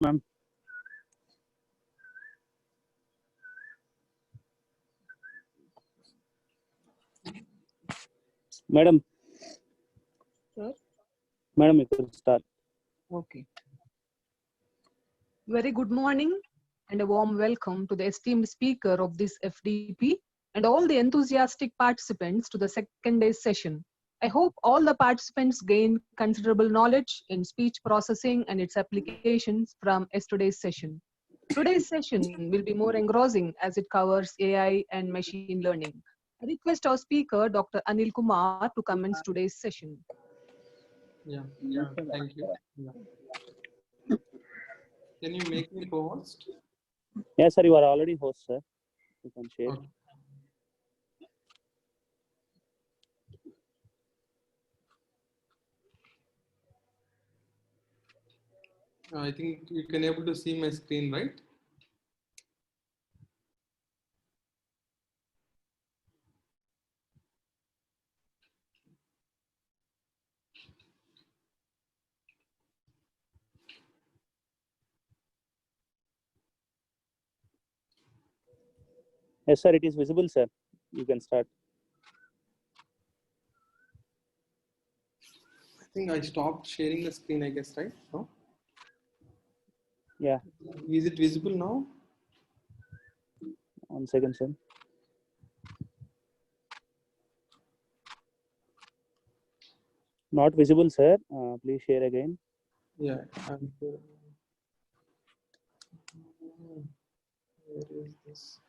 ma'am. Madam. Sir? Madam, you can start. Okay. Very good morning and a warm welcome to the esteemed speaker of this FDP and all the enthusiastic participants to the second day's session. I hope all the participants gained considerable knowledge in speech processing and its applications from yesterday's session. Today's session will be more engrossing as it covers AI and machine learning. I request our speaker, Dr. Anil Kumar, to commence today's session. Thank you. Can you make me co-host? Yes, sir, you are already host, sir. You can share. Okay. I think you can able to see my screen, right? Yes, sir, it is visible, sir. You can start. I think I stopped sharing the screen, I guess, right? No? Yeah. Is it visible now? 1 second, sir. Not visible, sir. Please share again. Yeah. Where is this?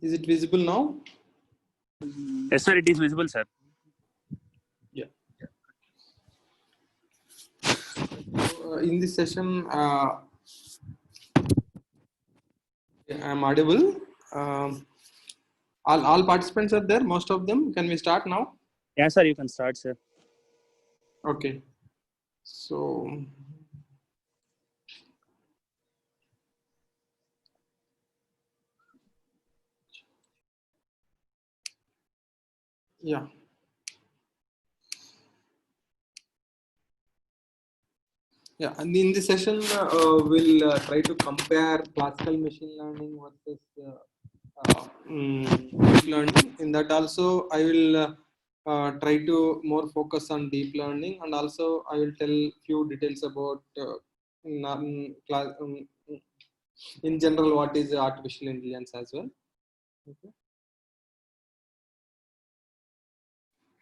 Is it visible now? Yes, sir, it is visible, sir. Yeah. So, in this session, I'm audible. All participants are there, most of them. Can we start now? Yes, sir, you can start, sir. Okay. So, yeah. Yeah, and in this session, we'll try to compare classical machine learning versus deep learning. In that also, I will try to more focus on deep learning, and also I will tell few details about in general what is artificial intelligence as well. Okay.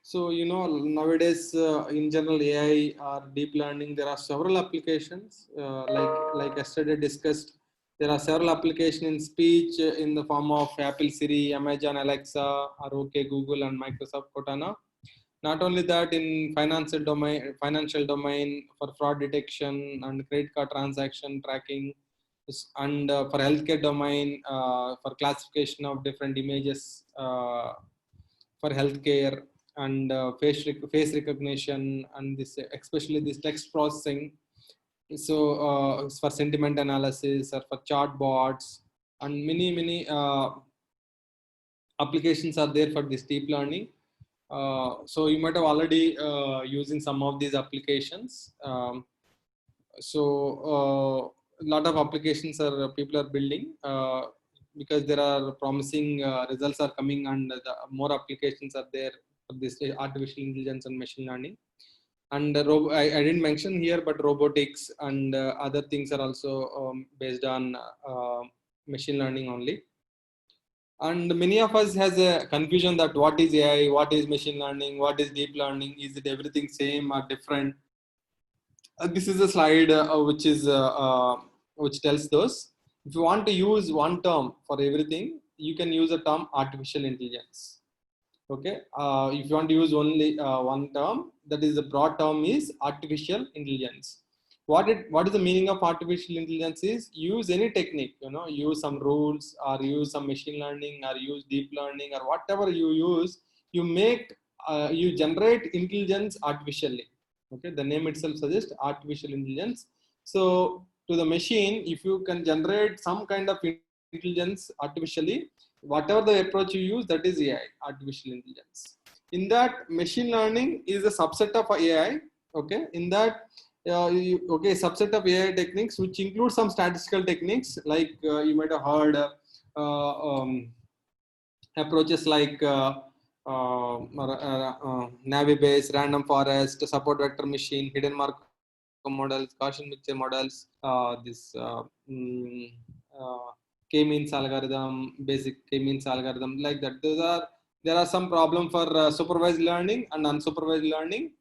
So, nowadays, in general, AI or deep learning, there are several applications. Like yesterday discussed, there are several applications in speech in the form of Apple Siri, Amazon Alexa, or OK Google, and Microsoft Cortana. Not only that, in financial domain for fraud detection and credit card transaction tracking, and for healthcare domain for classification of different images for healthcare, and face recognition, and this especially this text processing. So for sentiment analysis or for chatbots, and many applications are there for this deep learning. So you might have already using some of these applications. So a lot of applications are people are building because there are promising results are coming, and the more applications are there for this artificial intelligence and machine learning. And I didn't mention here, but robotics and other things are also based on machine learning only. And many of us has a confusion that what is AI, what is machine learning, what is deep learning, is it everything same or different? This is a slide which tells those. If you want to use one term for everything, you can use the term artificial intelligence. Okay. If you want to use only one term, that is the broad term is artificial intelligence. what is the meaning of artificial intelligence is use any technique, use some rules or use some machine learning or use deep learning or whatever you use, you generate intelligence artificially. Okay, the name itself suggests artificial intelligence. So to the machine, if you can generate some kind of intelligence artificially, whatever the approach you use, that is AI, artificial intelligence. In that, machine learning is a subset of AI. Okay, in that, subset of AI techniques, which include some statistical techniques, like you might have heard approaches like Navi-based, random forest, support vector machine, hidden Markov models, Gaussian mixture models, k-means algorithm, basic k-means algorithm, like that. There are some problem for supervised learning and unsupervised learning,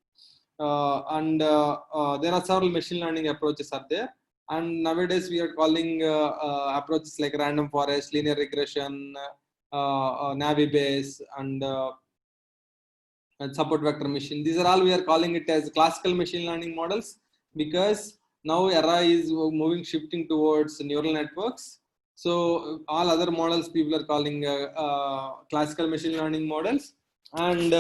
there are several machine learning approaches are there. And nowadays we are calling approaches like random forest, linear regression, Navi-based, and support vector machine. These are all we are calling it as classical machine learning models, because now era is shifting towards neural networks. So all other models people are calling classical machine learning models. And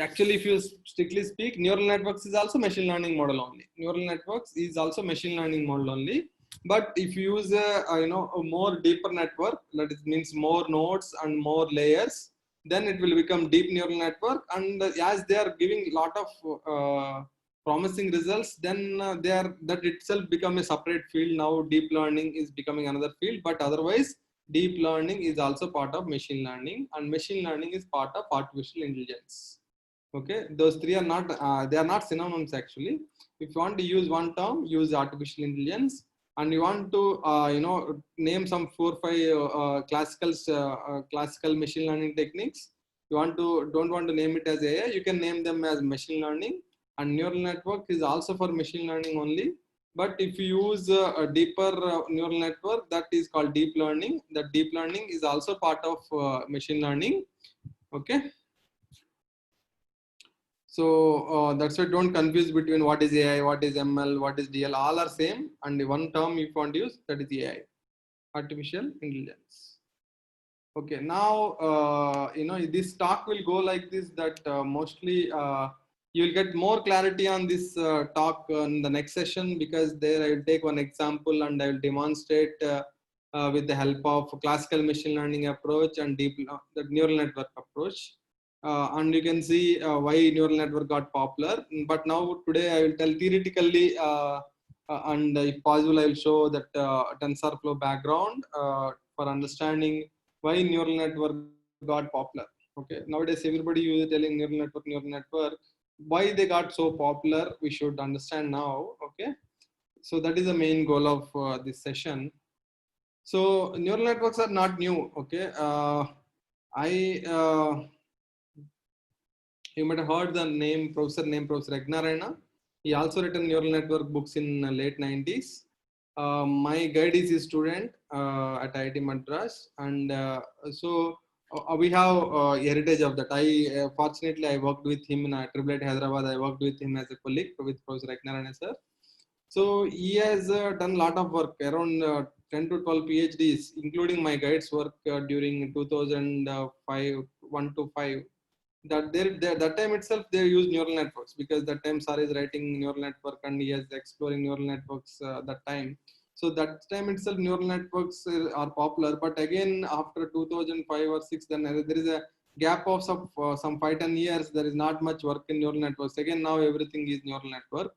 actually, if you strictly speak, neural networks is also machine learning model only. Neural networks is also machine learning model only. But if you use a more deeper network, that means more nodes and more layers, then it will become deep neural network. And as they are giving a lot of promising results, then that itself become a separate field. Now deep learning is becoming another field, but otherwise deep learning is also part of machine learning, and machine learning is part of artificial intelligence. Okay, those three are not they are not synonyms actually. If you want to use one term, use artificial intelligence. And you want to name some 4-5 classical machine learning techniques. Don't want to name it as AI, you can name them as machine learning. And neural network is also for machine learning only. But if you use a deeper neural network, that is called deep learning. That deep learning is also part of machine learning. Okay. So that's why don't confuse between what is AI, what is ML, what is DL. All are same, and the one term if you want to use, that is AI, artificial intelligence. Okay, now this talk will go like this, that mostly you will get more clarity on this talk in the next session, because there I will take one example and I will demonstrate with the help of classical machine learning approach and the neural network approach. And you can see why neural network got popular. But now today I will tell theoretically, and if possible I will show that TensorFlow background for understanding why neural network got popular. Okay, nowadays everybody is telling neural network. Why they got so popular, we should understand now. Okay, so that is the main goal of this session. So neural networks are not new. Okay, you might have heard the name Professor Ragnar. He also written neural network books in late 90s. My guide is his student at IIT Madras, and so we have heritage of that. Fortunately I worked with him in IIIT Hyderabad. I worked with him as a colleague with Professor Ragnar sir. So he has done a lot of work, around 10 to 12 PhDs, including my guide's work during 2005, 1 to 5. That time itself they used neural networks, because that time Sar is writing neural network and he is exploring neural networks that time. So that time itself neural networks are popular. But again after 2005 or 6, then there is a gap of some 5-10 years. There is not much work in neural networks. Again now everything is neural network.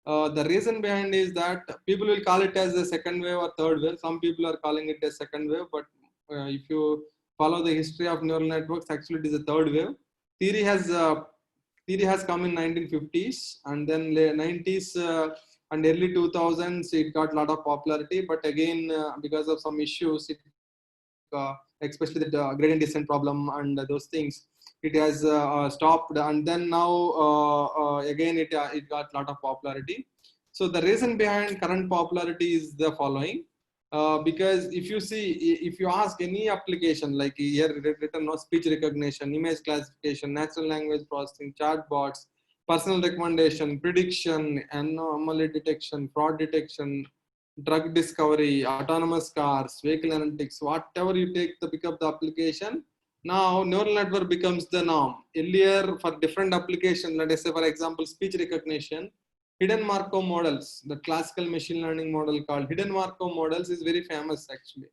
The reason behind is that people will call it as a second wave or third wave. Some people are calling it a second wave, but if you follow the history of neural networks, actually it is a third wave. Theory has come in 1950s, and then 90s and early 2000s it got a lot of popularity. But again, because of some issues, especially the gradient descent problem and those things, it has stopped. And then now again it got a lot of popularity. So the reason behind current popularity is the following. Because if you ask any application, like here written, no, speech recognition, image classification, natural language processing, chatbots, personal recommendation, prediction, anomaly detection, fraud detection, drug discovery, autonomous cars, vehicle analytics, whatever you take to pick up the application. Now neural network becomes the norm. Earlier for different applications, let us say for example, speech recognition, hidden Markov models, the classical machine learning model called hidden Markov models is very famous actually.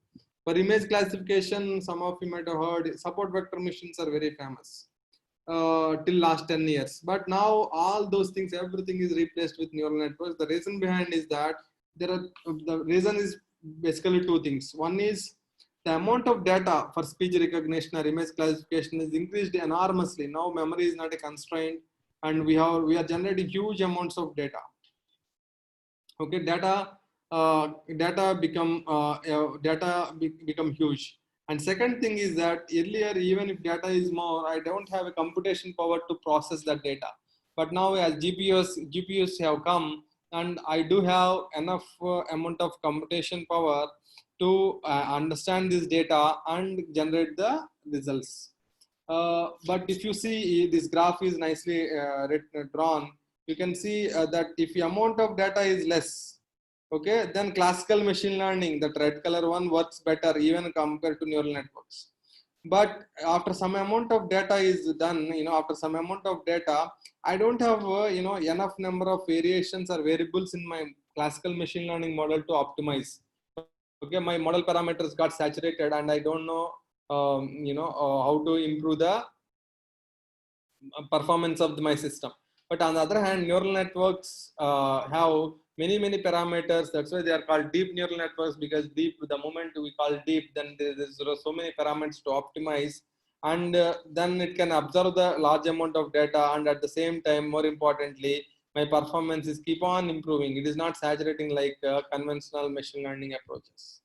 For image classification, some of you might have heard, support vector machines are very famous till last 10 years. But now all those things, everything is replaced with neural networks. The reason behind is that the reason is basically two things. One is the amount of data for speech recognition or image classification is increased enormously. Now memory is not a constraint, and we are generating huge amounts of data. Okay, data become huge. And second thing is that earlier, even if data is more, I don't have a computation power to process that data. But now as GPUs have come, and I do have enough amount of computation power to understand this data and generate the results. But if you see this graph is nicely drawn, you can see that if the amount of data is less, okay, then classical machine learning, that red color one, works better even compared to neural networks. But after some amount of data is done, after some amount of data, I don't have enough number of variations or variables in my classical machine learning model to optimize. Okay, my model parameters got saturated, and I don't know how to improve the performance of my system. But on the other hand, neural networks have many parameters. That's why they are called deep neural networks, because deep, the moment we call deep, then there's so many parameters to optimize, and then it can absorb the large amount of data, and at the same time, more importantly, my performance is keep on improving. It is not saturating like conventional machine learning approaches.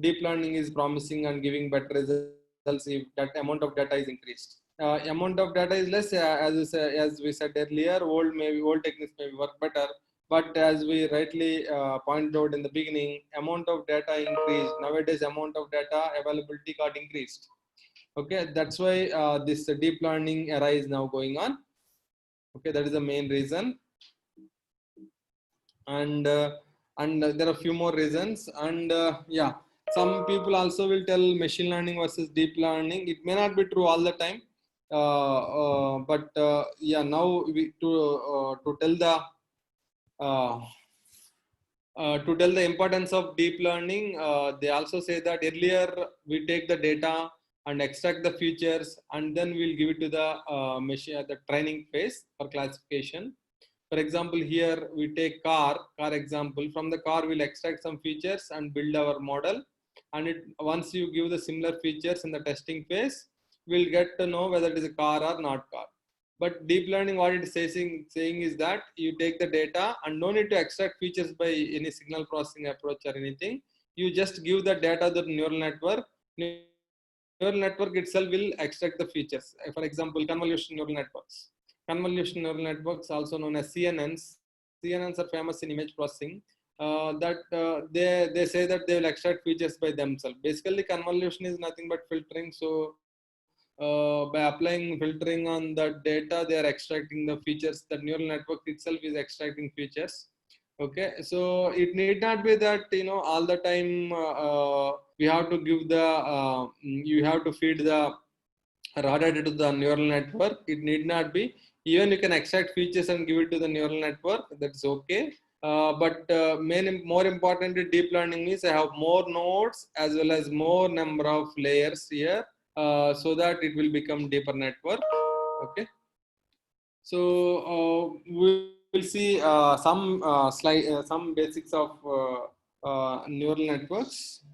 Deep learning is promising and giving better results if that amount of data is increased. Amount of data is less, as we said earlier, old techniques may work better, but as we rightly pointed out in the beginning, amount of data increased. Nowadays, amount of data availability got increased. Okay, that's why this deep learning era is now going on. Okay, that is the main reason, and there are a few more reasons, and yeah, some people also will tell machine learning versus deep learning. It may not be true all the time. But yeah, now to tell the importance of deep learning, they also say that earlier we take the data and extract the features, and then we'll give it to the machine at the training phase for classification. For example, here we take car example. From the car, we'll extract some features and build our model. And once you give the similar features in the testing phase, we'll get to know whether it is a car or not car. But deep learning, what it is saying is that you take the data and no need to extract features by any signal processing approach or anything. You just give the data to the neural network. Neural network itself will extract the features. For example, convolutional neural networks. Convolutional neural networks, also known as CNNs. CNNs are famous in image processing. They say that they will extract features by themselves. Basically, convolution is nothing but filtering. So by applying filtering on the data, they are extracting the features. The neural network itself is extracting features. Okay, so it need not be that all the time we have to give the you have to feed the raw data to the neural network. It need not be. Even you can extract features and give it to the neural network. That's okay. But more importantly, deep learning means I have more nodes as well as more number of layers here, so that it will become deeper network. Okay. So we will see some basics of neural networks.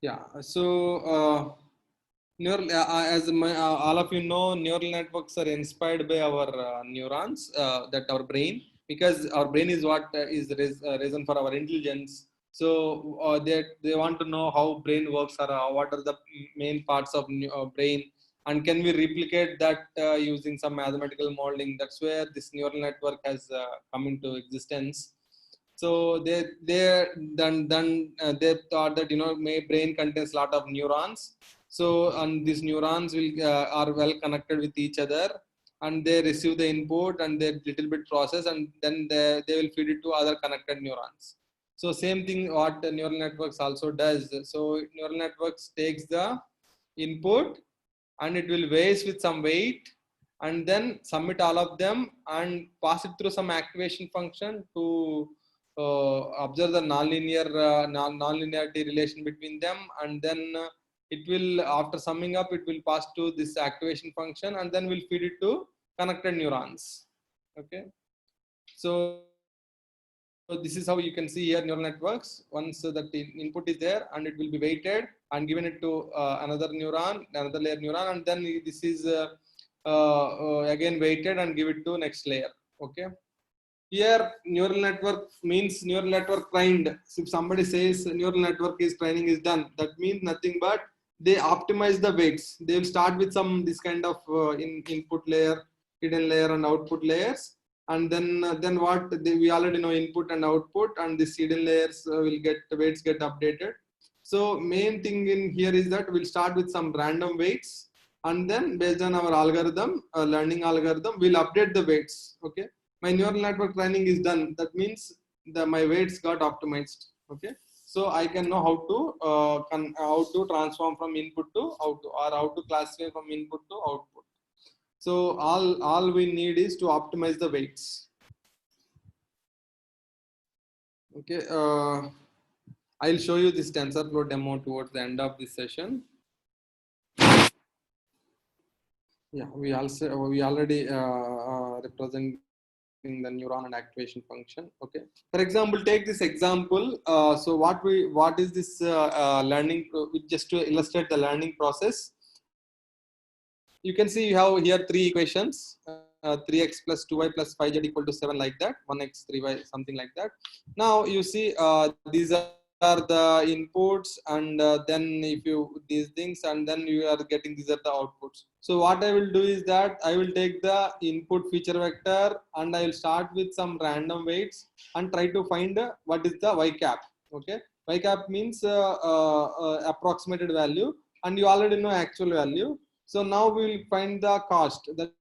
Yeah. So as all of you know, neural networks are inspired by our neurons, that our brain, because our brain is what is the reason for our intelligence. So they want to know how brain works, or what are the main parts of brain, and can we replicate that using some mathematical modeling. That's where this neural network has come into existence. So they thought that my brain contains a lot of neurons, So, and these neurons will are well connected with each other, and they receive the input and they little bit process, and then they will feed it to other connected neurons. So same thing what the neural networks also does. So neural networks takes the input and it will weighs with some weight and then submit all of them and pass it through some activation function to observe the nonlinearity relation between them, and then it will, after summing up, it will pass to this activation function and then will feed it to connected neurons. Okay, so this is how you can see here neural networks. Once that input is there and it will be weighted and given it to another neuron, another layer neuron, and then this is again weighted and give it to next layer. Okay, here neural network means neural network trained. So if somebody says neural network is training is done, that means nothing but they optimize the weights. They will start with some this kind of input layer, hidden layer and output layers, and then what we already know input and output, and these hidden layers will get weights get updated. So main thing in here is that we'll start with some random weights, and then based on our algorithm, learning algorithm, we'll update the weights. Okay, my neural network training is done. That means my weights got optimized. Okay, so I can know how to transform from input to output, or how to classify from input to output. So all we need is to optimize the weights. Okay, I'll show you this TensorFlow demo towards the end of this session. Yeah, we already representing the neuron and activation function. Okay, for example, take this example. So what is this learning? Just to illustrate the learning process, you can see you have here three equations: 3x plus 2y plus 5z equal to 7, like that. 1x 3y, something like that. Now you see these are the inputs, and then if you these things, and then you are getting these are the outputs. So what I will do is that I will take the input feature vector and I will start with some random weights and try to find what is the y cap. Okay, y cap means approximated value, and you already know actual value. So now we will find the cost. That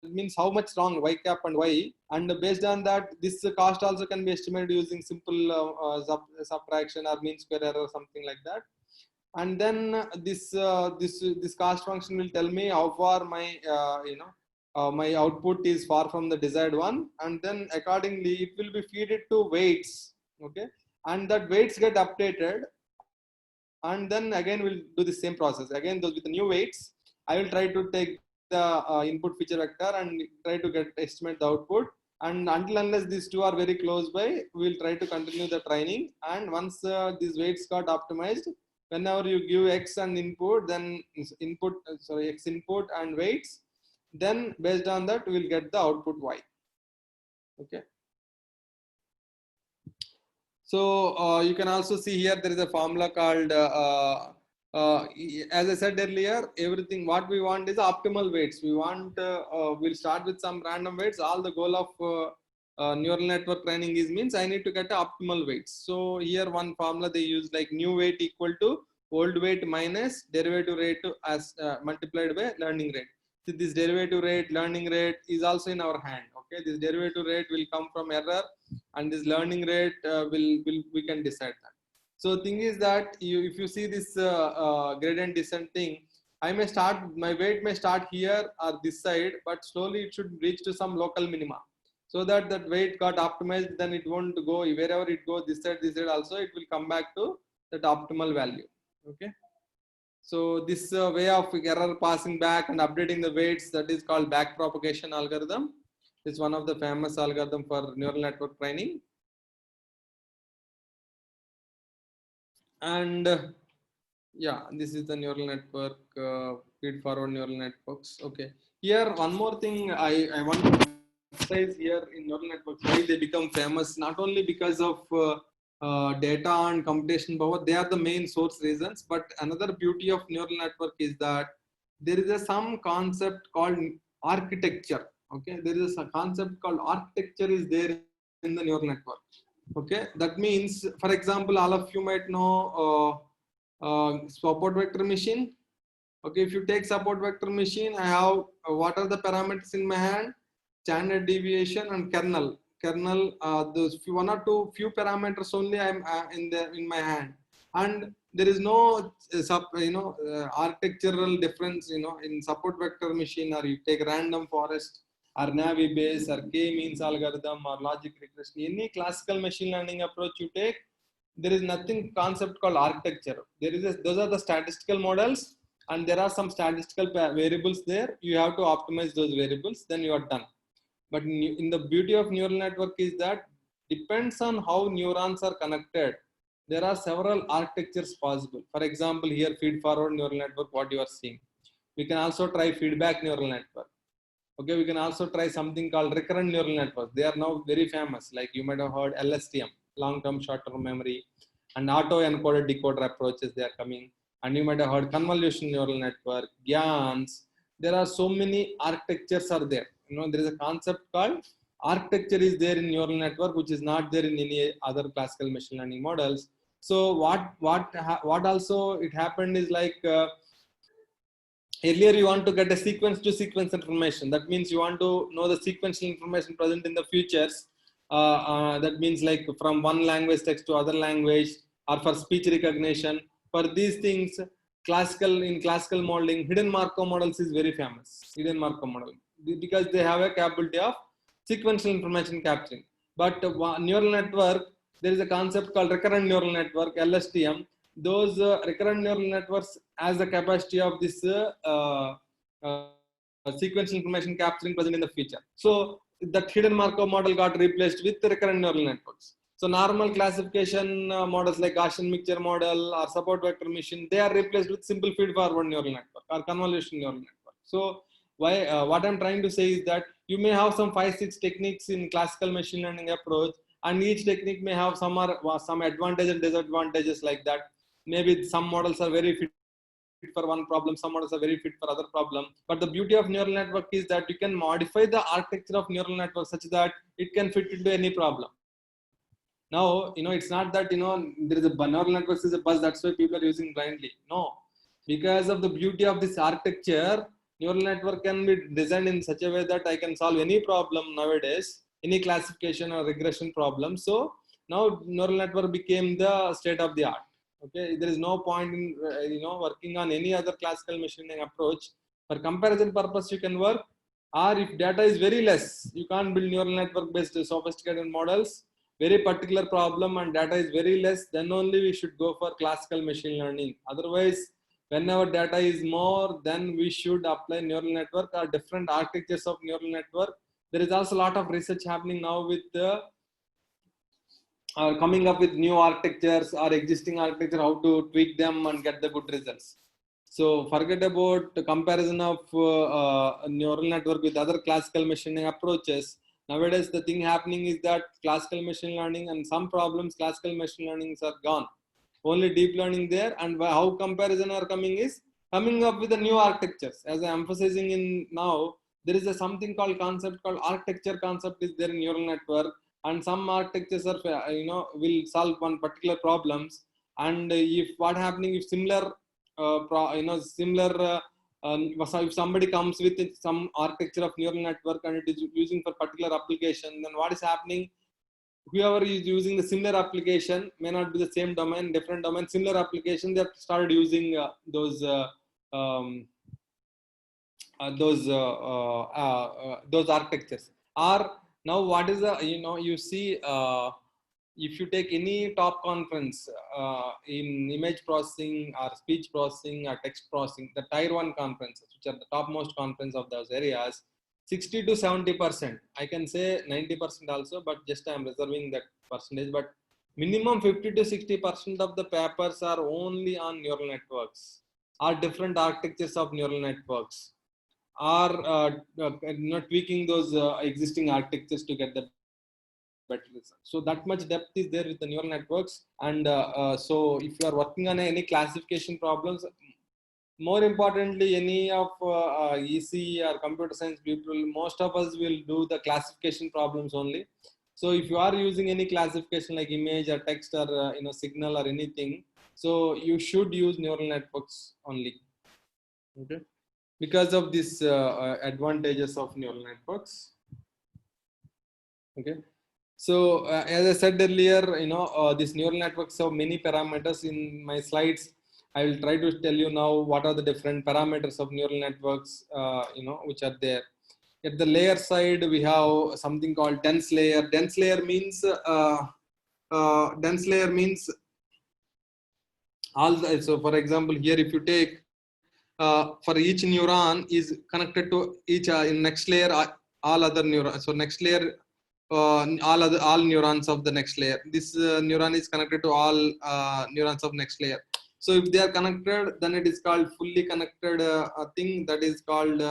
means how much wrong y cap and y, and based on that, this cost also can be estimated using simple subtraction or mean square error, something like that. And then this cost function will tell me how far my my output is far from the desired one, and then accordingly it will be feed it to weights. Okay, and that weights get updated, and then again we'll do the same process again. Those with the new weights, I will try to take the input feature vector and try to estimate the output, and until unless these two are very close by, we will try to continue the training. And once these weights got optimized, whenever you give x and input, then x input and weights, then based on that we will get the output y. Okay, so you can also see here there is a formula called as I said earlier, everything what we want is optimal weights. We want we'll start with some random weights. All the goal of neural network training is means I need to get optimal weights. So here one formula they use, like new weight equal to old weight minus derivative rate as multiplied by learning rate. So this derivative rate, learning rate is also in our hand. Okay, this derivative rate will come from error, and this learning rate we can decide that. So thing is that if you see this gradient descent thing, I may start, my weight may start here or this side, but slowly it should reach to some local minima, so that that weight got optimized. Then it won't go wherever it goes, this side also, it will come back to that optimal value. Okay, so this way of error passing back and updating the weights, that is called back propagation algorithm. It's one of the famous algorithm for neural network training. And yeah, this is the neural network, feed forward neural networks. Okay, here one more thing I want to emphasize here in neural networks, why they become famous, not only because of data and computation power, they are the main source reasons, but another beauty of neural network is that there is some concept called architecture. Okay, there is a concept called architecture is there in the neural network. Okay, that means, for example, all of you might know support vector machine. Okay, if you take support vector machine, I have what are the parameters in my hand? Standard deviation and kernel. Kernel, those one or two few parameters only I'm in my hand, and there is no architectural difference. In support vector machine, or you take random forest, or Navi base, or k-means algorithm, or logic regression. Any classical machine learning approach you take, there is nothing concept called architecture. Those are the statistical models, and there are some statistical variables there. You have to optimize those variables, then you are done. But in the beauty of neural network is that depends on how neurons are connected. There are several architectures possible. For example, here feed forward neural network, what you are seeing. We can also try feedback neural network. Okay, we can also try something called recurrent neural network. They are now very famous. Like you might have heard LSTM, long-term short-term memory, and auto-encoded decoder approaches. They are coming, and you might have heard convolution neural network, GANs. There are so many architectures are there. There is a concept called architecture is there in neural network, which is not there in any other classical machine learning models. So what also it happened is like. Earlier you want to get a sequence to sequence information. That means you want to know the sequential information present in the futures. That means like from one language text to other language, or for speech recognition. For these things, in classical modeling, hidden Markov models is very famous. Hidden Markov model, because they have a capability of sequential information capturing. But neural network, there is a concept called recurrent neural network, LSTM. Those recurrent neural networks has the capacity of this sequential information capturing present in the future. So that hidden Markov model got replaced with the recurrent neural networks. So normal classification models like Gaussian mixture model or support vector machine, they are replaced with simple feed forward neural network or convolution neural network. So what I'm trying to say is that you may have some 5-6 techniques in classical machine learning approach, and each technique may have some advantages and disadvantages like that. Maybe some models are very fit for one problem, some models are very fit for other problem. But the beauty of neural network is that you can modify the architecture of neural network such that it can fit into any problem. Now, it's not that, there is a neural networks is a buzz, that's why people are using blindly. No, because of the beauty of this architecture, neural network can be designed in such a way that I can solve any problem nowadays, any classification or regression problem. So now neural network became the state of the art. Okay, there is no point in working on any other classical machine learning approach. For comparison purpose, you can work, or if data is very less, you can't build neural network based sophisticated models. Very particular problem and data is very less, then only we should go for classical machine learning. Otherwise, whenever data is more, then we should apply neural network or different architectures of neural network. There is also a lot of research happening now with coming up with new architectures or existing architecture, how to tweak them and get the good results. So forget about the comparison of neural network with other classical machining approaches. Nowadays, the thing happening is that classical machine learning and some problems, classical machine learnings are gone. Only deep learning there, and how comparison are coming is coming up with the new architectures. As I'm emphasizing in now, there is a something called concept called architecture concept is there in neural network, and some architectures are will solve one particular problems. And if what happening if similar if somebody comes with some architecture of neural network and it is using for particular application, then what is happening? Whoever is using the similar application may not be the same domain, different domain, similar application. They have started using those architectures. Or now, what is the you see. If you take any top conference in image processing or speech processing or text processing, the tier 1 conferences, which are the topmost conference of those areas, 60 to 70%, I can say 90% also, but just I am reserving that percentage, but minimum 50 to 60% of the papers are only on neural networks or different architectures of neural networks, or tweaking those existing architectures to get the better result. So that much depth is there with the neural networks. And so if you are working on any classification problems, more importantly, any of EC or computer science people, most of us will do the classification problems only. So if you are using any classification like image or text or signal or anything, so you should use neural networks only. Okay, because of these advantages of neural networks. Okay, so as I said earlier, these neural networks have many parameters. In my slides, I will try to tell you now what are the different parameters of neural networks, which are there. At the layer side, we have something called dense layer. Dense layer means all the, so for example, here if you take for each neuron is connected to each in next layer all other neurons. So next layer all neurons of the next layer. This neuron is connected to all neurons of next layer. So if they are connected, then it is called fully connected thing, that is called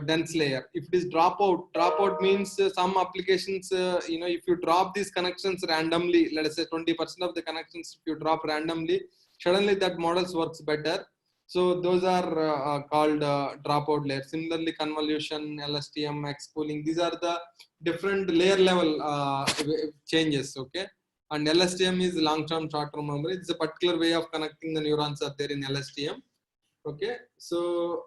dense layer. If it is dropout means some applications, if you drop these connections randomly, let us say 20% of the connections, if you drop randomly, suddenly that models works better. So those are called dropout layers. Similarly, convolution, LSTM, X-pooling, these are the different layer level changes. Okay, and LSTM is long-term, short-term memory. It's a particular way of connecting the neurons are there in LSTM. Okay, so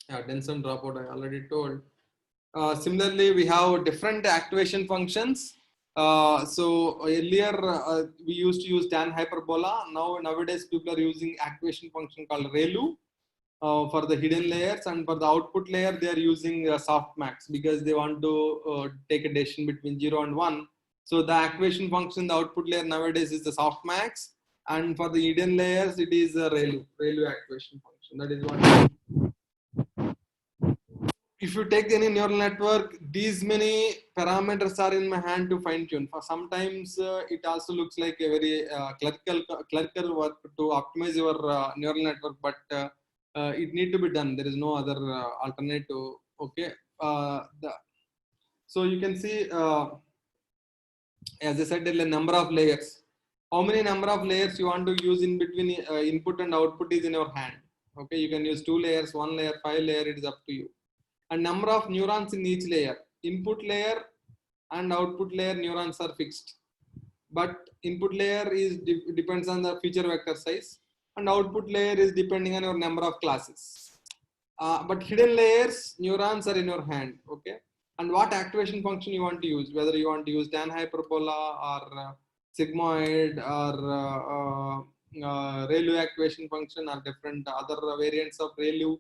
yeah, dense and dropout I already told. Similarly, we have different activation functions. So earlier we used to use tan hyperbola. Nowadays people are using activation function called ReLU for the hidden layers, and for the output layer they are using softmax because they want to take a decision between 0 and 1. So the activation function in the output layer nowadays is the softmax, and for the hidden layers it is a ReLU activation function. That is what. If you take any neural network, these many parameters are in my hand to fine tune. For sometimes it also looks like a very clerical work to optimize your neural network, but it need to be done. There is no other alternative. Okay, so you can see, as I said, the number of layers. How many number of layers you want to use in between input and output is in your hand. Okay, you can use 2 layers, 1 layer, 5 layer. It is up to you. And number of neurons in each layer. Input layer and output layer neurons are fixed, but input layer is depends on the feature vector size, and output layer is depending on your number of classes. But hidden layers neurons are in your hand. Okay, and what activation function you want to use, whether you want to use tan hyperbola or sigmoid or ReLU activation function or different other variants of ReLU,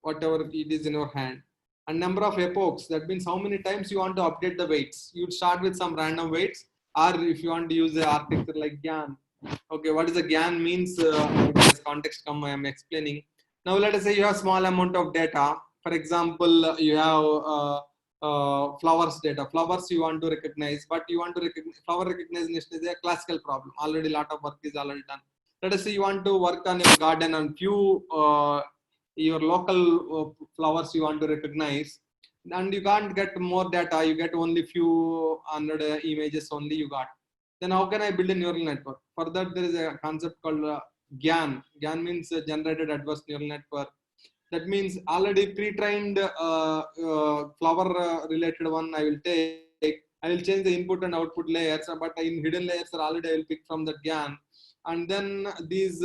whatever it is in your hand. And number of epochs, that means how many times you want to update the weights. You'd start with some random weights, or if you want to use the architecture like GAN. Okay, what is a GAN means, as context come I am explaining. Now let us say you have small amount of data. For example, you have flowers data. Flowers you want to recognize, but you want to recognize, flower recognition is a classical problem. Already lot of work is already done. Let us say you want to work on your garden and few your local flowers you want to recognize, and you can't get more data. You get only few hundred images only you got. Then how can I build a neural network? For that there is a concept called GAN. GAN means generated adversarial neural network. That means already pre-trained flower related one I will take. I will change the input and output layers, but in hidden layers already I will pick from the GAN, and then these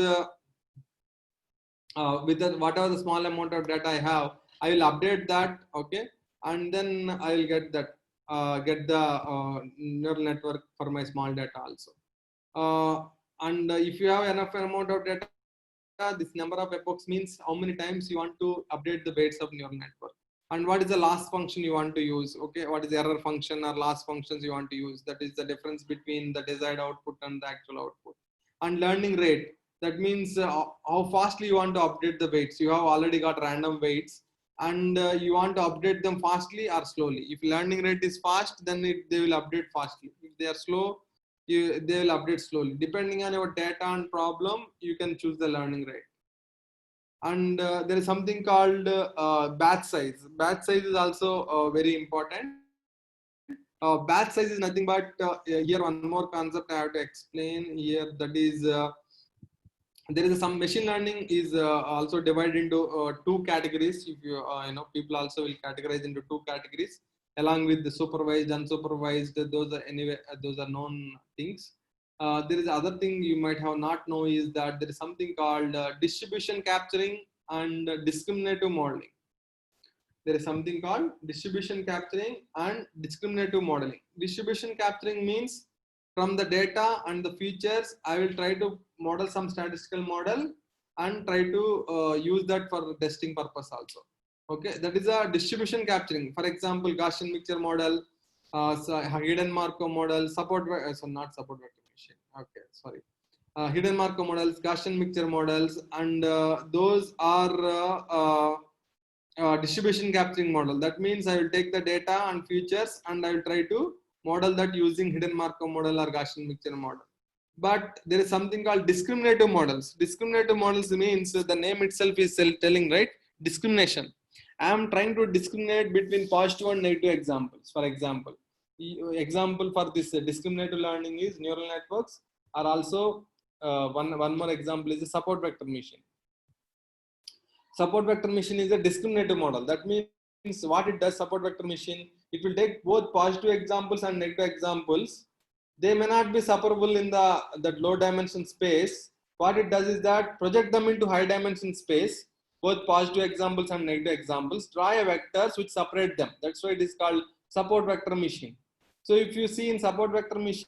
with whatever the small amount of data I have, I will update that. Okay, and then I will get that get the neural network for my small data also. And if you have enough amount of data, this number of epochs means how many times you want to update the weights of neural network. And what is the loss function you want to use? Okay, what is the error function or loss functions you want to use? That is the difference between the desired output and the actual output. And learning rate, that means how fastly you want to update the weights. You have already got random weights, and you want to update them fastly or slowly. If learning rate is fast, then they will update fastly. If they are slow, they will update slowly. Depending on your data and problem, you can choose the learning rate. And there is something called batch size. Batch size is also very important. Batch size is nothing but here one more concept I have to explain here. That is there is some machine learning is also divided into 2 categories. If you people also will categorize into 2 categories along with the supervised, unsupervised. Those are anyway those are known things. there is other thing you might have not know is that there is something called distribution capturing and discriminative modeling. There is something called distribution capturing and discriminative modeling. Distribution capturing means from the data and the features, I will try to model some statistical model and try to use that for testing purpose also. Okay, that is a distribution capturing. For example, Gaussian mixture model, so hidden Markov model, not support vector machine. Okay, sorry. Hidden Markov models, Gaussian mixture models, and those are distribution capturing model. That means I will take the data and features and I will try to model that using hidden Markov model or Gaussian mixture model. But there is something called discriminative models. Discriminative models means the name itself is telling, right? Discrimination. I am trying to discriminate between positive and negative examples. For example, example for this discriminative learning is neural networks are also one more example is a support vector machine. Support vector machine is a discriminative model. That means what it does, support vector machine, it will take both positive examples and negative examples. They may not be separable in that low dimension space. What it does is that project them into high dimension space, both positive examples and negative examples, draw a vectors which separate them. That's why it is called support vector machine. So if you see in support vector machine,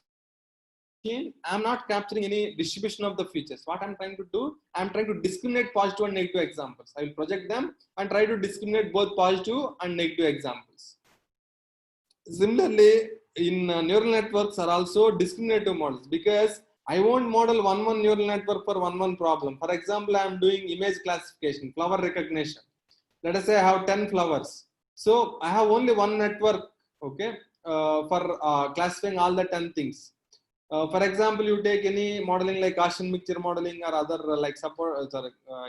I'm not capturing any distribution of the features. What I'm trying to do, I'm trying to discriminate positive and negative examples. I will project them and try to discriminate both positive and negative examples. Similarly, in neural networks are also discriminative models, because I won't model one neural network for one problem. For example, I am doing image classification, flower recognition. Let us say I have 10 flowers. So I have only one network, okay, for classifying all the 10 things. For example, you take any modeling like Gaussian mixture modeling or other like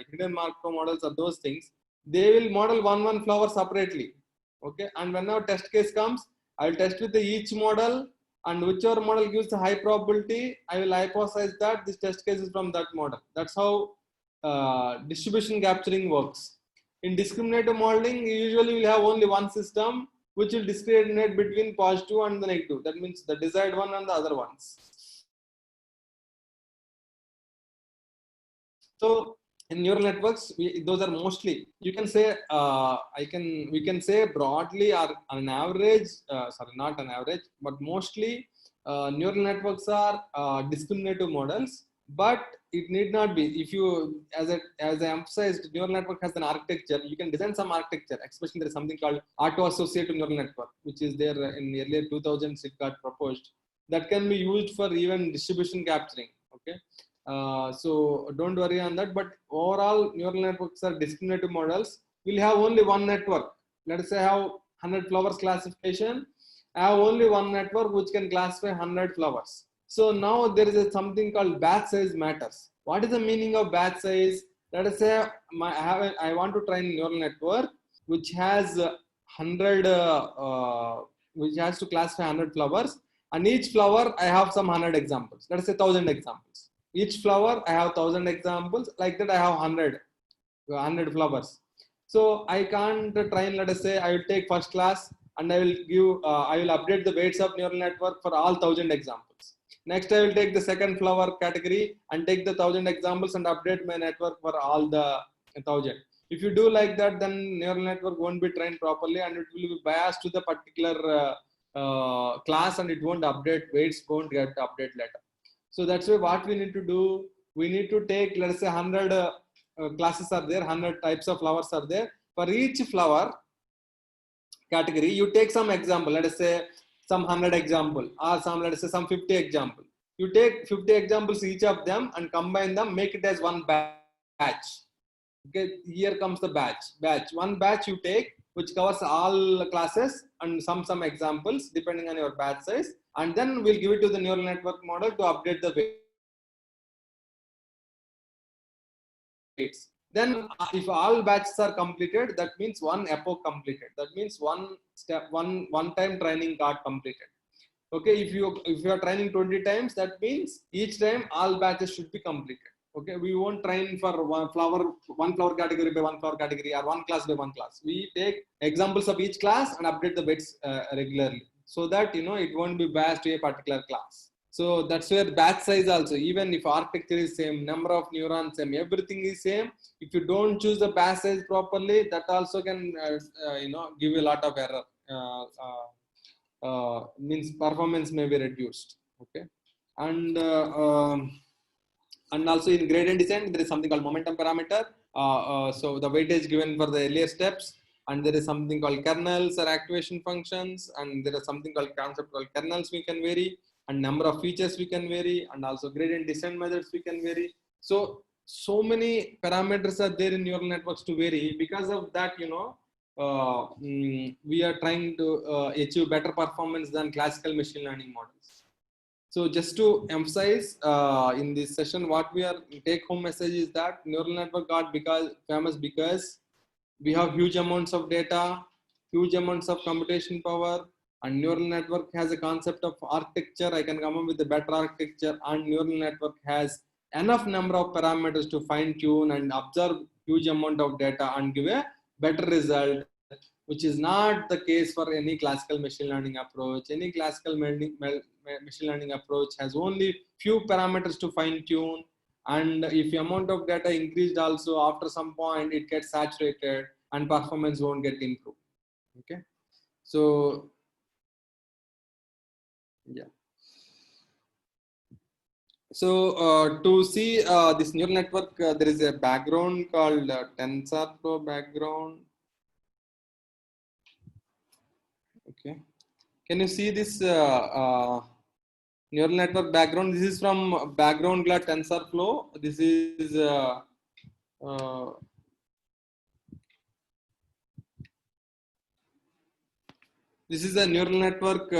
hidden Markov models or those things, they will model one flower separately. Okay, and whenever test case comes, I will test with each model, and whichever model gives the high probability, I will hypothesize that this test case is from that model. That's how distribution capturing works. In discriminative modeling, you usually will have only one system which will discriminate between positive and the negative. That means the desired one and the other ones. So in neural networks, those are mostly, you can say, we can say broadly or on an average, sorry, not an average, but mostly neural networks are discriminative models, but it need not be. If you, as I emphasized, neural network has an architecture. You can design some architecture, especially there is something called auto-associative neural network, which is there in the earlier 2000s, it got proposed. That can be used for even distribution capturing, okay? So don't worry on that, but overall neural networks are discriminative models. We'll have only one network. Let us say I have 100 flowers classification. I have only one network which can classify 100 flowers. So now there is something called batch size matters. What is the meaning of batch size? Let us say I want to train a neural network which has 100, which has to classify 100 flowers, and each flower I have some 100 examples. Let us say 1000 examples. Each flower I have 1000 examples. Like that I have 100 flowers. So I can't train. Let us say I will take first class and I will give I will update the weights of neural network for all 1000 examples. Next I will take the second flower category and take the 1000 examples and update my network for all the 1000. If you do like that, then neural network won't be trained properly and it will be biased to the particular class, and it won't update, weights won't get update later. So that's why what we need to do, we need to take, let us say 100 classes are there, 100 types of flowers are there. For each flower category, you take some example, let us say some 100 example, or some, let us say some 50 example. You take 50 examples each of them and combine them, make it as one batch. Okay, here comes the batch. One batch you take, which covers all classes and some examples depending on your batch size, and then we'll give it to the neural network model to update the weights. Then if all batches are completed, that means one epoch completed. That means one step, one time training got completed. Okay, if you are training 20 times, that means each time all batches should be completed. Okay, we won't train for one flower category by one flower category or one class by one class. We take examples of each class and update the weights regularly, so that it won't be biased to a particular class. So that's where batch size also, even if architecture is same, number of neurons same, everything is same. If you don't choose the batch size properly, that also can give you a lot of error. Means performance may be reduced. Okay, and also in gradient descent there is something called momentum parameter. So the weightage given for the earlier steps, and there is something called kernels or activation functions, and there is something called concept called kernels we can vary, and number of features we can vary, and also gradient descent methods we can vary. So many parameters are there in neural networks to vary. Because of that, we are trying to achieve better performance than classical machine learning models. So just to emphasize in this session, what we are take home message is that neural network got famous because we have huge amounts of data, huge amounts of computation power, and neural network has a concept of architecture. I can come up with a better architecture, and neural network has enough number of parameters to fine tune and observe huge amount of data and give a better result, which is not the case for any classical machine learning approach. Any classical machine learning approach has only few parameters to fine tune, and if the amount of data increased also, after some point it gets saturated and performance won't get improved. Okay, so yeah. So to see this neural network, there is a background called TensorFlow background. Okay, can you see this neural network background? This is from background class TensorFlow. This is this is a neural network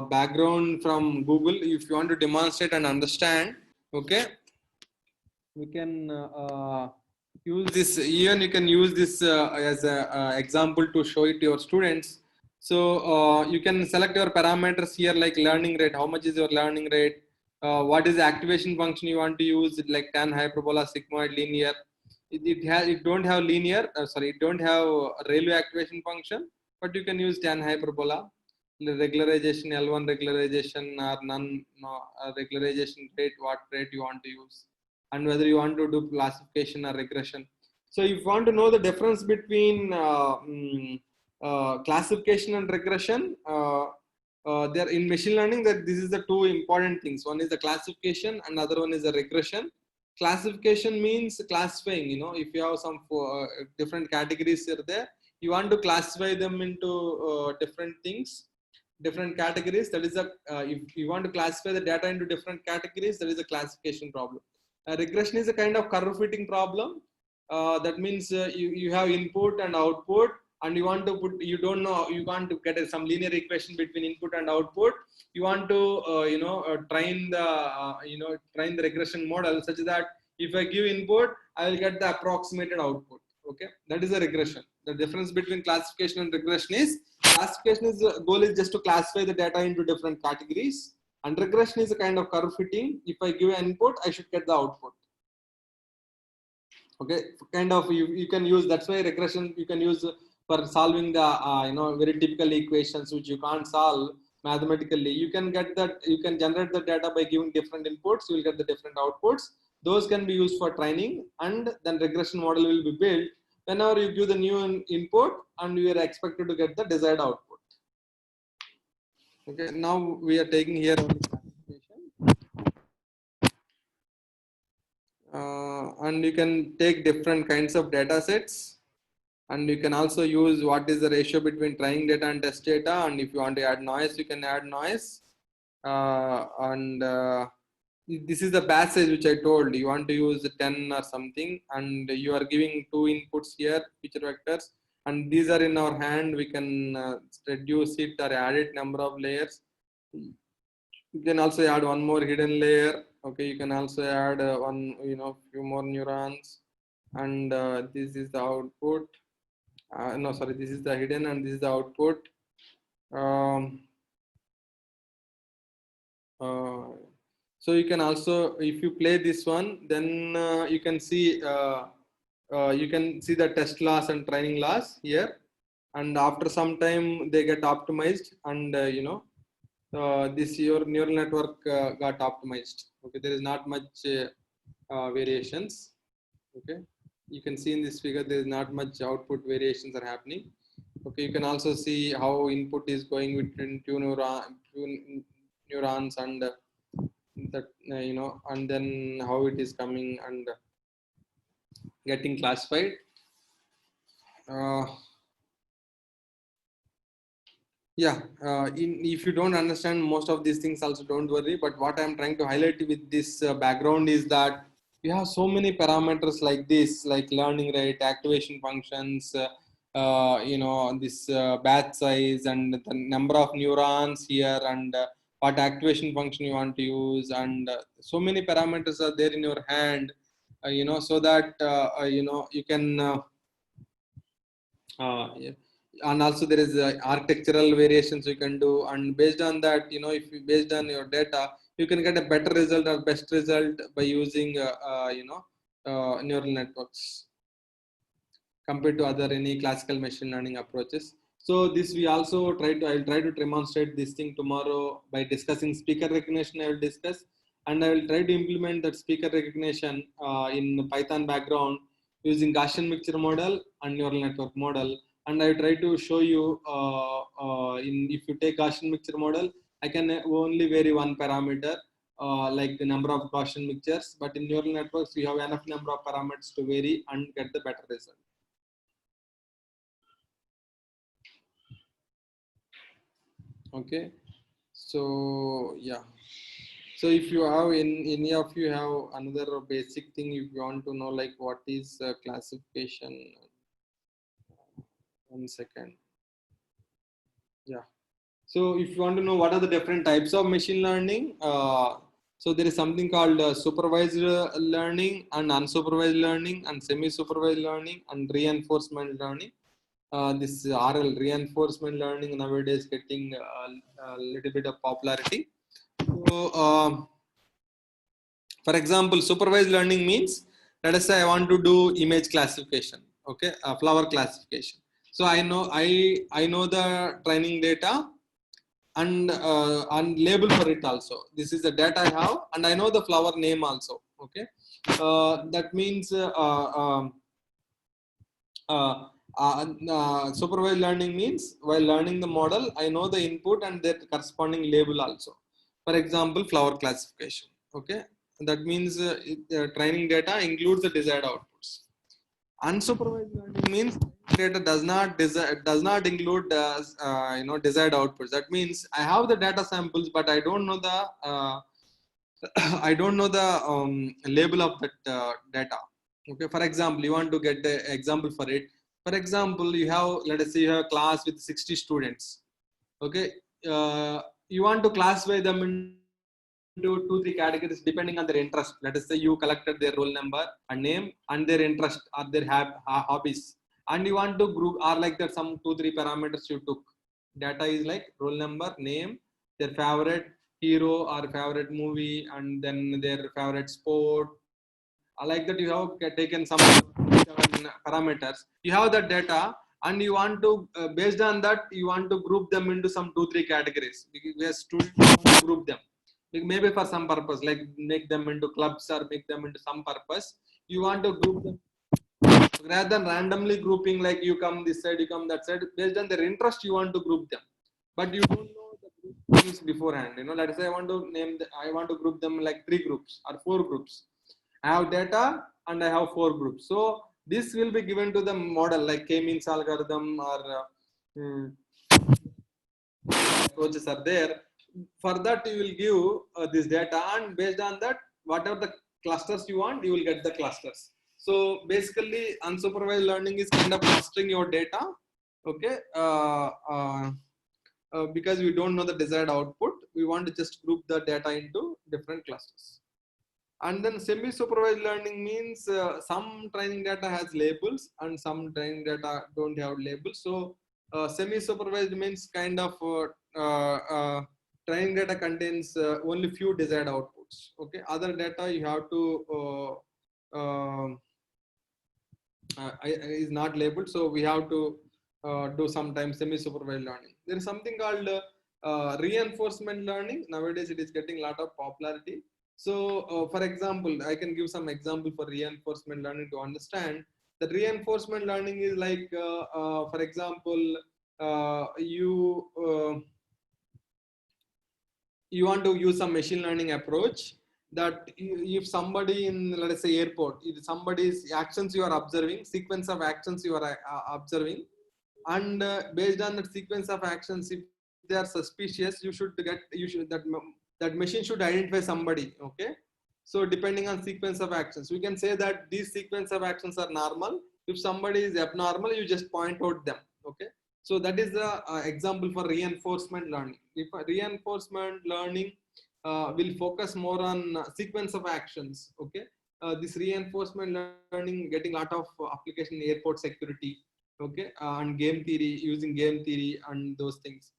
background from Google. If you want to demonstrate and understand, okay, we can use this. Even you can use this as an example to show it to your students. So you can select your parameters here, like learning rate. How much is your learning rate? What is the activation function you want to use? Like tan, hyperbola, sigmoid, linear. It don't have linear. It don't have Rayleigh activation function, but you can use tan hyperbola, regularization, L1 regularization, or none regularization rate. What rate you want to use, and whether you want to do classification or regression. So if you want to know the difference between classification and regression, there in machine learning, that this is the two important things. One is the classification, and other one is the regression. Classification means classifying. If you have some different categories there, you want to classify them into different things, different categories. That is if you want to classify the data into different categories, that is a classification problem. Regression is a kind of curve fitting problem. That means you have input and output, and you want to put, you don't know, you want to get some linear equation between input and output. You want to train the regression model such that if I give input, I will get the approximated output. Okay, that is a regression. The difference between classification and regression is, goal is just to classify the data into different categories, and regression is a kind of curve fitting. If I give an input, I should get the output. Okay, kind of you can use. That's why regression you can use for solving the very typical equations which you can't solve mathematically. You can get that, you can generate the data by giving different inputs. You will get the different outputs. Those can be used for training, and then regression model will be built whenever you give the new input and you are expected to get the desired output. Okay, now we are taking here only classification. And you can take different kinds of data sets, and you can also use what is the ratio between training data and test data, and if you want to add noise, you can add noise. This is the batch size which I told you want to use 10 or something, and you are giving 2 inputs here, feature vectors, and these are in our hand. We can reduce it or add it number of layers. You can also add one more hidden layer. Okay, you can also add few more neurons, and this is the output. This is the hidden and this is the output. So you can also, if you play this one, then you can see the test loss and training loss here, and after some time they get optimized, and this your neural network got optimized. Okay, there is not much variations. Okay, you can see in this figure there is not much output variations are happening. Okay, you can also see how input is going between two neurons and that and then how it is coming and getting classified. Yeah, if you don't understand most of these things also don't worry, but what I'm trying to highlight with this background is that you have so many parameters like this, like learning rate, activation functions, this batch size and the number of neurons here and what activation function you want to use, and so many parameters are there in your hand, so that you can yeah. And also there is architectural variations you can do, and based on that, if you based on your data, you can get a better result or best result by using neural networks compared to other any classical machine learning approaches. So this we also I'll try to demonstrate this thing tomorrow by discussing speaker recognition. I will discuss, and I will try to implement that speaker recognition in Python background using Gaussian mixture model and neural network model. And I try to show you if you take Gaussian mixture model, I can only vary one parameter, like the number of Gaussian mixtures, but in neural networks you have enough number of parameters to vary and get the better result. Okay, so yeah, so if you have any of you have another basic thing, if you want to know, like what is classification, 1 second. Yeah, so if you want to know what are the different types of machine learning, so there is something called supervised learning and unsupervised learning and semi-supervised learning and reinforcement learning. This RL, reinforcement learning, nowadays getting a little bit of popularity. So, for example, supervised learning means, let us say I want to do image classification, okay, flower classification. So I know the training data and label for it also. This is the data I have, and I know the flower name also. Okay, that means supervised learning means while learning the model, I know the input and their corresponding label also. For example, flower classification. Okay, that means training data includes the desired outputs. Unsupervised learning means data does not include desired outputs. That means I have the data samples, but I don't know the I don't know the label of that data. Okay, for example, you want to get the example for it. For example, you have, let us say you have a class with 60 students. Okay, you want to classify them into 2-3 categories depending on their interest. Let us say you collected their roll number and name and their interest or their hobbies, and you want to group or like that some 2-3 parameters you took. Data is like roll number, name, their favorite hero or favorite movie, and then their favorite sport. Like that, you have taken some parameters. You have that data, and you want to based on that you want to group them into some 2-3 categories. Because students want to group them, maybe for some purpose, like make them into clubs or make them into some purpose. You want to group them rather than randomly grouping, like you come this side, you come that side. Based on their interest, you want to group them, but you don't know the group things beforehand. Let's say I want to group them like 3 groups or 4 groups. I have data and I have 4 groups. So this will be given to the model like k-means algorithm or approaches are there. For that, you will give this data, and based on that, whatever the clusters you want, you will get the clusters. So basically, unsupervised learning is kind of clustering your data. Okay, because we don't know the desired output, we want to just group the data into different clusters. And then semi-supervised learning means some training data has labels and some training data don't have labels. So semi-supervised means kind of training data contains only few desired outputs. Okay, other data you have to is not labeled, so we have to do sometimes semi-supervised learning. There is something called Reinforcement learning, nowadays it is getting a lot of popularity. So for example, I can give some example for reinforcement learning to understand that reinforcement learning is like, for example, you want to use some machine learning approach that if somebody in, let us say, airport, if somebody's actions you are observing, sequence of actions you are observing, and based on that sequence of actions, if they are suspicious, that machine should identify somebody. Okay, so depending on sequence of actions, we can say that these sequence of actions are normal. If somebody is abnormal, you just point out them. Okay, so that is the example for reinforcement learning. If reinforcement learning will focus more on sequence of actions. Okay, this reinforcement learning getting a lot of application in airport security. Okay, and game theory, using game theory and those things.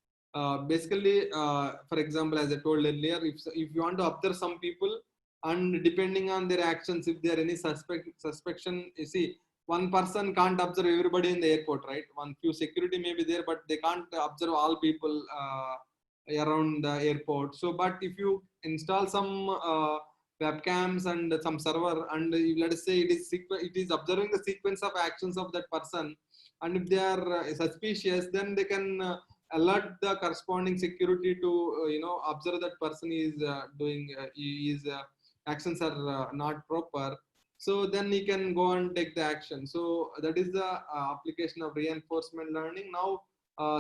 Basically, for example, as I told earlier, if you want to observe some people, and depending on their actions, if there are any suspicion, you see, one person can't observe everybody in the airport, right? One few security may be there, but they can't observe all people around the airport. So, but if you install some webcams and some server, and let us say it is observing the sequence of actions of that person, and if they are suspicious, then they can alert the corresponding security to observe that person is doing his actions are not proper. So then he can go and take the action. So that is the application of reinforcement learning. Now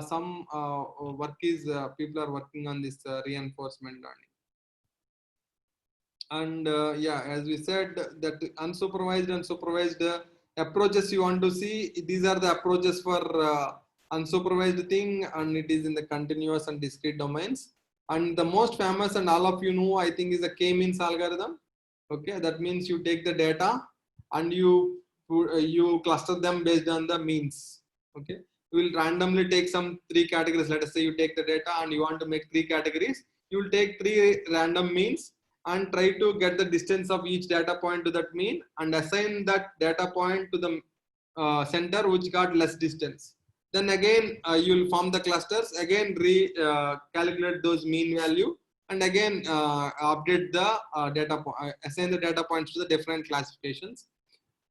some work is people are working on this reinforcement learning. And yeah, as we said, that unsupervised and supervised approaches you want to see, these are the approaches for unsupervised thing, and it is in the continuous and discrete domains. And the most famous, and all of you know, I think, is the k-means algorithm. Okay, that means you take the data and you cluster them based on the means. Okay, you will randomly take some 3 categories. Let us say you take the data and you want to make 3 categories. You will take 3 random means and try to get the distance of each data point to that mean, and assign that data point to the center which got less distance. Then again you will form the clusters, again calculate those mean value, and again update the assign the data points to the different classifications.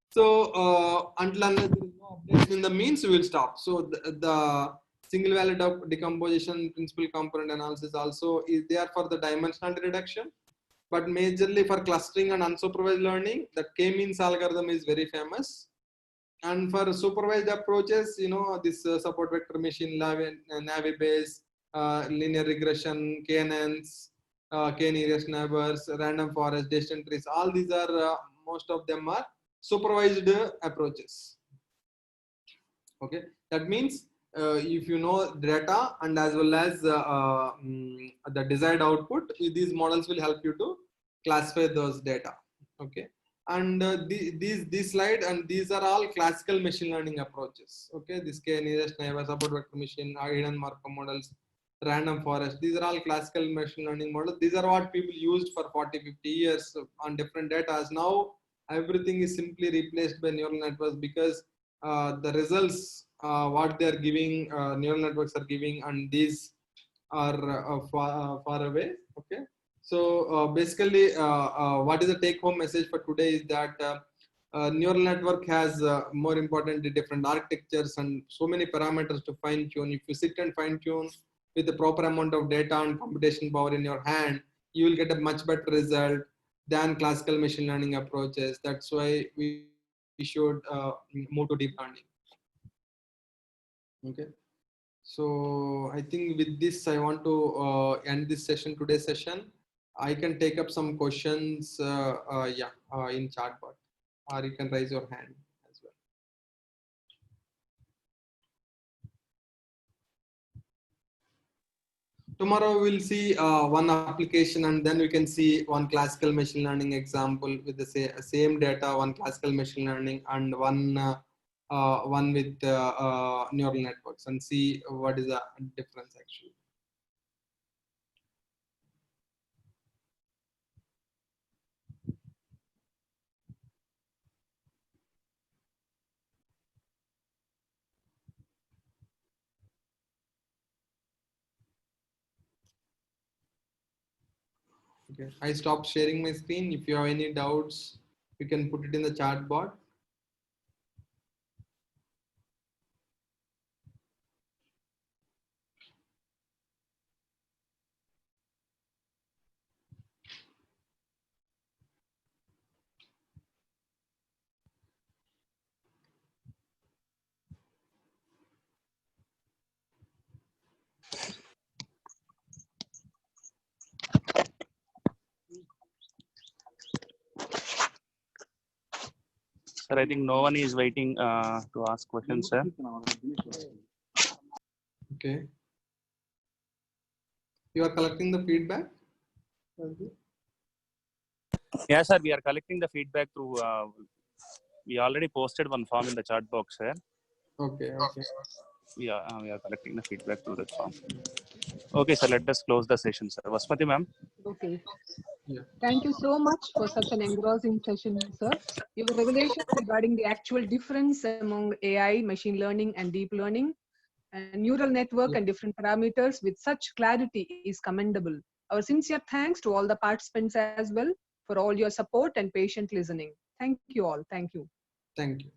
So until unless there is no updation in the means, we will stop. So the single value decomposition, principal component analysis also is there for the dimensional reduction. But majorly for clustering and unsupervised learning, the k-means algorithm is very famous. And for supervised approaches, this support vector machine, Navi-Bayes, linear regression, KNNs, k-nearest neighbors, random forest, decision trees, all these are, most of them are supervised approaches. Okay, that means if you know data and as well as the desired output, these models will help you to classify those data. Okay, and this slide, and these are all classical machine learning approaches. Okay, this k-nearest neighbor, support vector machine, hidden Markov models, random forest, these are all classical machine learning models. These are what people used for 40-50 years on different data. Now everything is simply replaced by neural networks, because the results what they are giving, neural networks are giving, and these are far away. Okay, so basically what is the take home message for today is that neural network has more importantly different architectures and so many parameters to fine tune. If you sit and fine tune with the proper amount of data and computation power in your hand, you will get a much better result than classical machine learning approaches. That's why we should move to deep learning. Okay, so I think with this I want to end this session, today's session. I can take up some questions in chat box, or you can raise your hand as well. Tomorrow we'll see one application, and then we can see one classical machine learning example with the same data, one classical machine learning and one with neural networks, and see what is the difference actually. Okay, I stopped sharing my screen. If you have any doubts, you can put it in the chat box. Sir, I think no one is waiting to ask questions, sir. Okay. You are collecting the feedback? Yeah, sir, we are collecting the feedback through. We already posted one form in the chat box, sir. Okay, okay. Yeah, we are collecting the feedback through that form. Okay, sir, let us close the session, sir. Vasmati, ma'am. Okay. Yeah. Thank you so much for such an engrossing session, sir. Your revelation regarding the actual difference among AI, machine learning, and deep learning, and neural network and different parameters with such clarity is commendable. Our sincere thanks to all the participants as well for all your support and patient listening. Thank you all. Thank you. Thank you.